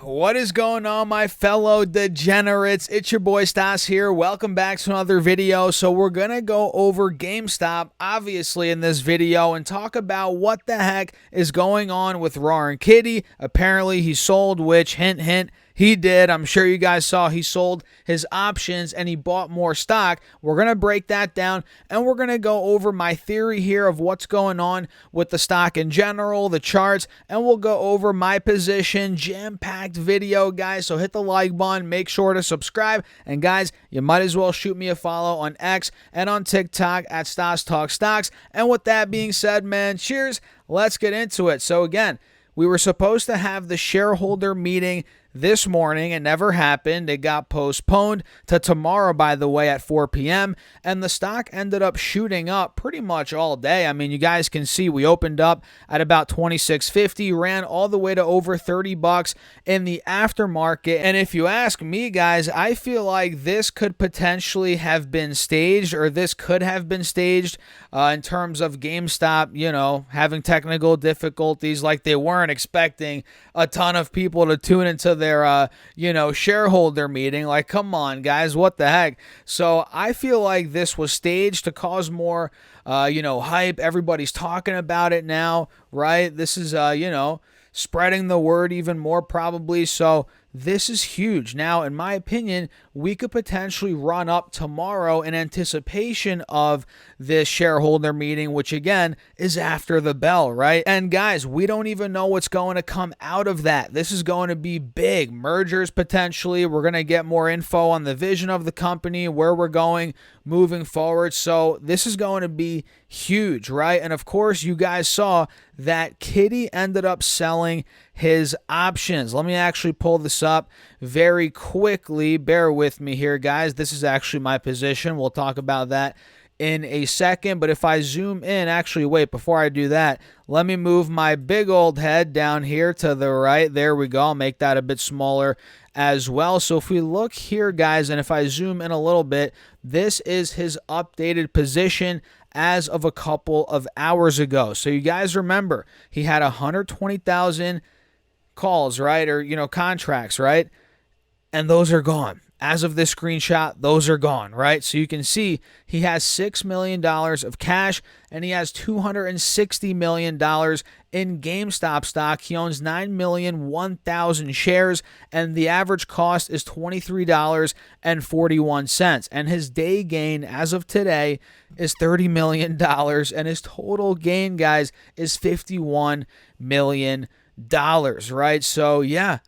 What is going on, my fellow degenerates? It's your boy Stas here. Welcome back to another video. So we're going to go over GameStop, obviously, in this video and talk about what the heck is going on with Roaring Kitty. Apparently, he sold, which, hint, hint, he did. I'm sure you guys saw he sold his options and he bought more stock. We're going to break that down and we're going to go over my theory here of what's going on with the stock in general, the charts, and we'll go over my position. Jam-packed video, guys, so hit the like button, make sure to subscribe, and guys, you might as well shoot me a follow on X and on TikTok at Stas Talk Stocks. And with that being said, man, cheers, let's get into it. So again, we were supposed to have the shareholder meeting this morning. It never happened. It got postponed to tomorrow, by the way, at 4 p.m. And the stock ended up shooting up pretty much all day. I mean, you guys can see we opened up at about 26.50, ran all the way to over 30 bucks in the aftermarket. And if you ask me, guys, I feel like this could potentially have been staged, or this could have been staged in terms of GameStop, you know, having technical difficulties. Like, they weren't expecting a ton of people to tune into their shareholder meeting. Like, come on, guys, what the heck? So I feel like this was staged to cause more hype. Everybody's talking about it now, right? This is spreading the word even more, probably. So this is huge. Now, in my opinion, we could potentially run up tomorrow in anticipation of this shareholder meeting, which again is after the bell, right? And guys, we don't even know what's going to come out of that. This is going to be big. Mergers potentially. We're going to get more info on the vision of the company, where we're going moving forward. So this is going to be huge, right? And of course, you guys saw that Kitty ended up selling his options. Let me actually pull this up very quickly. Bear with me here, guys. This is actually my position. We'll talk about that in a second. But if I zoom in, actually, wait, before I do that, let me move my big old head down here to the right. There we go. I'll make that a bit smaller as well. So if we look here, guys, and if I zoom in a little bit, this is his updated position as of a couple of hours ago. So you guys remember, he had 120,000 calls, right? Or, contracts, right? And those are gone. As of this screenshot, those are gone, right? So you can see he has $6 million of cash and he has $260 million in GameStop stock. He owns 9,001,000 shares and the average cost is $23.41. And his day gain as of today is $30 million and his total gain, guys, is $51 million, right? So yeah,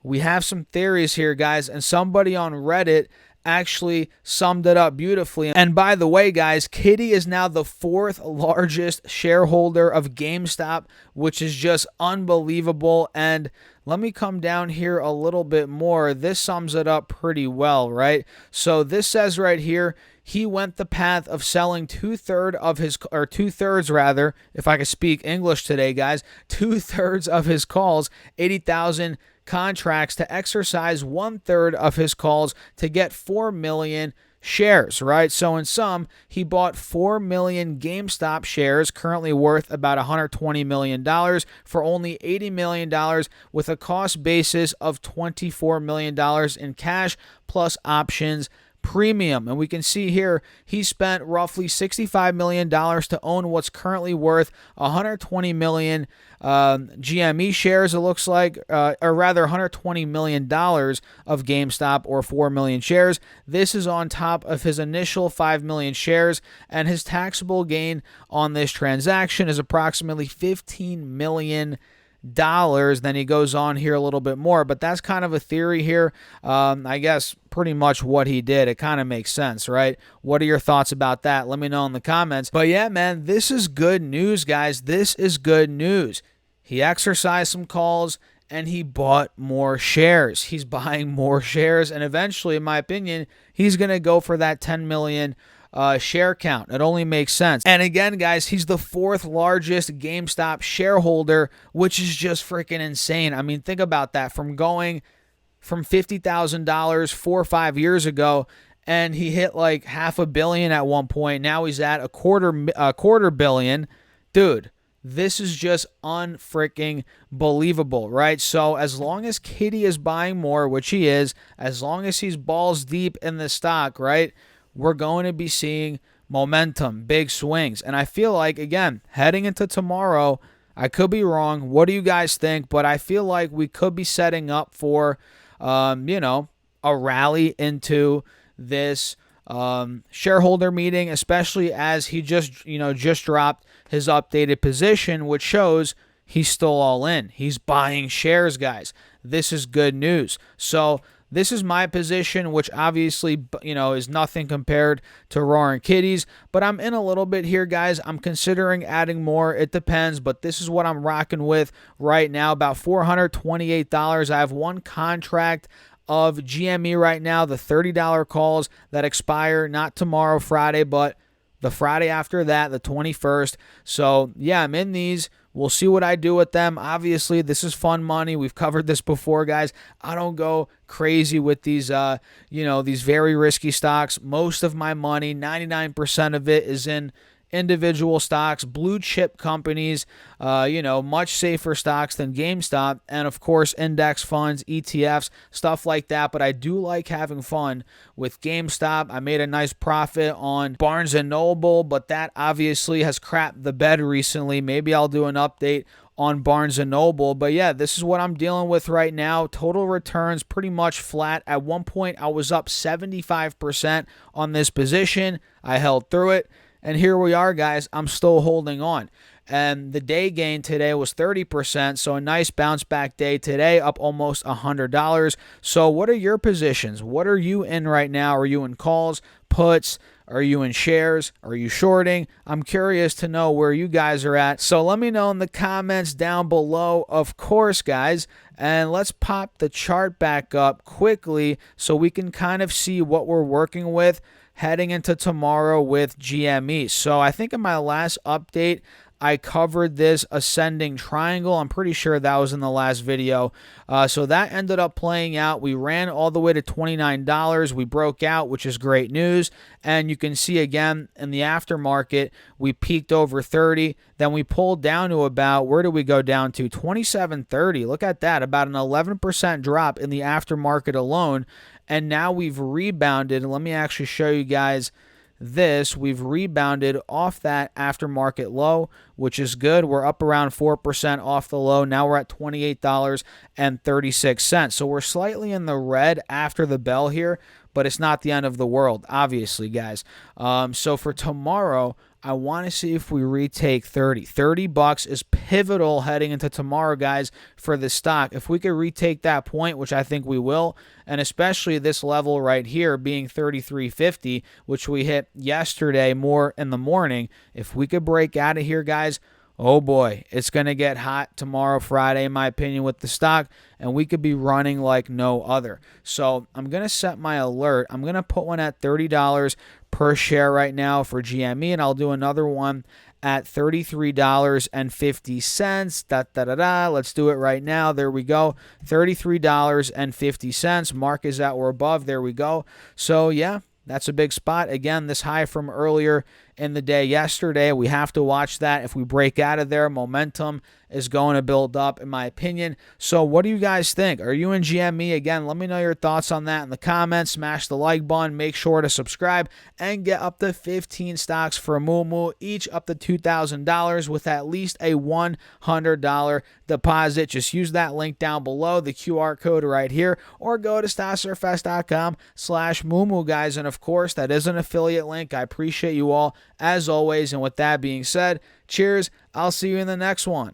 we have some theories here, guys, and somebody on Reddit actually summed it up beautifully. And by the way, guys, Kitty is now the fourth largest shareholder of GameStop, which is just unbelievable. And let me come down here a little bit more. This sums it up pretty well, right? So this says right here, he went the path of selling two-thirds, if I could speak English today, guys, two-thirds of his calls, 80,000 contracts, to exercise one-third of his calls to get 4 million shares, right? So in sum, he bought 4 million GameStop shares, currently worth about $120 million, for only $80 million, with a cost basis of $24 million in cash plus options premium. And we can see here he spent roughly $65 million to own what's currently worth 120 million GME shares, it looks like, or rather $120 million of GameStop, or 4 million shares. This is on top of his initial 5 million shares, and his taxable gain on this transaction is approximately $15 million. Then he goes on here a little bit more, but that's kind of a theory here. I guess pretty much what he did. It kind of makes sense, right? What are your thoughts about that? Let me know in the comments. But yeah, man, this is good news, guys. This is good news. He exercised some calls and he bought more shares. He's buying more shares, and eventually, in my opinion, he's going to go for that 10 million share count. It only makes sense. And again, guys, he's the fourth largest GameStop shareholder, which is just freaking insane. I mean, think about that. From going from $50,000 4 or 5 years ago, and he hit like $500 million at one point. Now he's at a quarter billion. Dude, This is just unfreaking believable, right? So as long as Kitty is buying more, which he is, as long as he's balls deep in the stock, right, we're going to be seeing momentum, big swings. And I feel like, again, heading into tomorrow, I could be wrong. What do you guys think? But I feel like we could be setting up for, a rally into this shareholder meeting, especially as he just dropped his updated position, which shows he's still all in. He's buying shares, guys. This is good news. So this is my position, which obviously, is nothing compared to Roaring Kitties, but I'm in a little bit here, guys. I'm considering adding more. It depends, but this is what I'm rocking with right now, about $428. I have one contract of GME right now, the $30 calls that expire not tomorrow, Friday, but the Friday after that, the 21st. So, yeah, I'm in these. We'll see what I do with them. Obviously, this is fun money. We've covered this before, guys. I don't go crazy with these, these very risky stocks. Most of my money, 99% of it, is in individual stocks, blue chip companies, much safer stocks than GameStop, and of course index funds, ETFs, stuff like that. But I do like having fun with GameStop. I made a nice profit on Barnes & Noble, but that obviously has crapped the bed recently. Maybe I'll do an update on Barnes & Noble. But yeah, this is what I'm dealing with right now. Total returns pretty much flat. At one point, I was up 75% on this position. I held through it. And here we are, guys. I'm still holding on. And the day gain today was 30%, so a nice bounce back day today, up almost $100. So what are your positions? What are you in right now? Are you in calls, puts? Are you in shares? Are you shorting? I'm curious to know where you guys are at. So let me know in the comments down below, of course, guys. And let's pop the chart back up quickly so we can kind of see what we're working with heading into tomorrow with GME. So I think in my last update, I covered this ascending triangle. I'm pretty sure that was in the last video. So that ended up playing out. We ran all the way to $29. We broke out, which is great news. And you can see again in the aftermarket, we peaked over 30. Then we pulled down to about, where did we go down to? 27.30. Look at that, about an 11% drop in the aftermarket alone. And now we've rebounded. Let me actually show you guys this. We've rebounded off that aftermarket low, which is good. We're up around 4% off the low. Now we're at $28.36. So we're slightly in the red after the bell here, but it's not the end of the world, obviously, guys. So for tomorrow, I want to see if we retake 30. $30 is pivotal heading into tomorrow, guys, for the stock. If we could retake that point, which I think we will, and especially this level right here being 33.50, which we hit yesterday more in the morning, if we could break out of here, guys, oh boy, it's going to get hot tomorrow, Friday, in my opinion, with the stock, and we could be running like no other. So I'm going to set my alert. I'm going to put one at $30 per share right now for GME, and I'll do another one at $33.50. Let's do it right now. There we go. $33.50. Mark is at or above. There we go. So, yeah. That's a big spot. Again, this high from earlier in the day yesterday, we have to watch that. If we break out of there, momentum is going to build up, in my opinion. So what do you guys think? Are you in GME? Again, let me know your thoughts on that in the comments. Smash the like button. Make sure to subscribe and get up to 15 stocks for Moo, each up to $2,000 with at least a $100 deposit. Just use that link down below, the QR code right here, or go to stocksurfest.com/Moo, guys. And of course, that is an affiliate link. I appreciate you all as always. And with that being said, cheers. I'll see you in the next one.